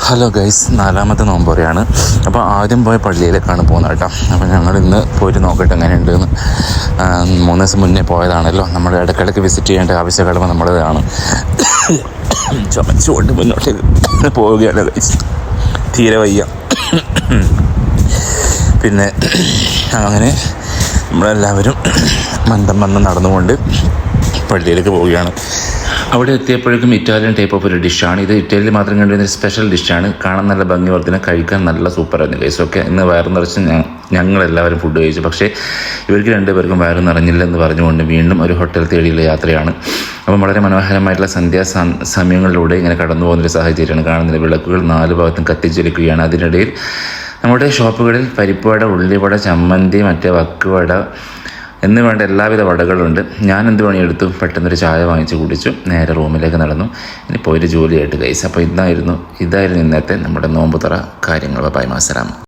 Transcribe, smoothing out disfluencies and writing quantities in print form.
Hello guys, 4ാമത്തെ നോമ്പുറയാണ്. അപ്പോൾ ആദ്യം പോയ പള്ളിയിലേക്കാണ് പോകുന്നത് കേട്ടോ. അപ്പോൾ ഞങ്ങൾ ഇന്ന് പോയിട്ട് നോക്കട്ടെ എങ്ങനെയുണ്ടെന്ന്. 3 ദിവസം മുന്നേ പോയതാണല്ലോ. നമ്മൾ ഇടയ്ക്കിടയ്ക്ക് വിസിറ്റ് ചെയ്യേണ്ട ആവശ്യകടമ നമ്മുടേതാണ്. ചുമച്ചുകൊണ്ട് മുന്നോട്ടേക്ക് പോവുകയാണ് ഗൈസ്, തീരെ വയ്യ. പിന്നെ അങ്ങനെ നമ്മളെല്ലാവരും മന്ദം നടന്നുകൊണ്ട് പള്ളിയിലേക്ക് പോവുകയാണ്. അവിടെ എത്തിയപ്പോഴേക്കും ഇറ്റാലിയൻ ടൈപ്പ് ഓഫ് ഒരു ഡിഷാണ് ഇത്. ഇറ്റാലിയിൽ മാത്രം കണ്ടുവരുന്ന ഒരു സ്പെഷ്യൽ ഡിഷാണ്. കാണാൻ നല്ല ഭംഗി വർദ്ധന, കഴിക്കാൻ നല്ല സൂപ്പറായിരുന്നു ഗൈസ്. ഒക്കെ ഇന്ന് വയറ് നിറച്ച് ഞങ്ങളെല്ലാവരും ഫുഡ് കഴിച്ചു. പക്ഷേ ഇവർക്ക് 2 പേർക്കും വയറ് നിറഞ്ഞില്ലെന്ന് പറഞ്ഞുകൊണ്ട് വീണ്ടും ഒരു ഹോട്ടൽ തേടിയുള്ള യാത്രയാണ്. അപ്പം വളരെ മനോഹരമായിട്ടുള്ള സമയങ്ങളിലൂടെ ഇങ്ങനെ കടന്നു പോകുന്നൊരു സാഹചര്യമാണ് കാണുന്നത്. വിളക്കുകൾ 4 ഭാഗത്തും കത്തിജ്വലിക്കുകയാണ്. അതിനിടയിൽ നമ്മുടെ ഷോപ്പുകളിൽ പരിപ്പുവട, ഉള്ളിവട, ചമ്മന്തി, മറ്റേ വക്കുവട എന്ന് വേണ്ട എല്ലാവിധ വടകളുണ്ട്. ഞാൻ എന്ത് പണിയെടുത്തു, പെട്ടെന്നൊരു ചായ വാങ്ങിച്ച് കുടിച്ചു, നേരെ റൂമിലേക്ക് നടന്നു. ഇനി പോയൊരു ജോലിയായിട്ട് ഗൈസ്. അപ്പോൾ ഇതായിരുന്നു ഇന്നത്തെ നമ്മുടെ നോമ്പുതുറ കാര്യങ്ങൾ. ബൈ മാസലാം.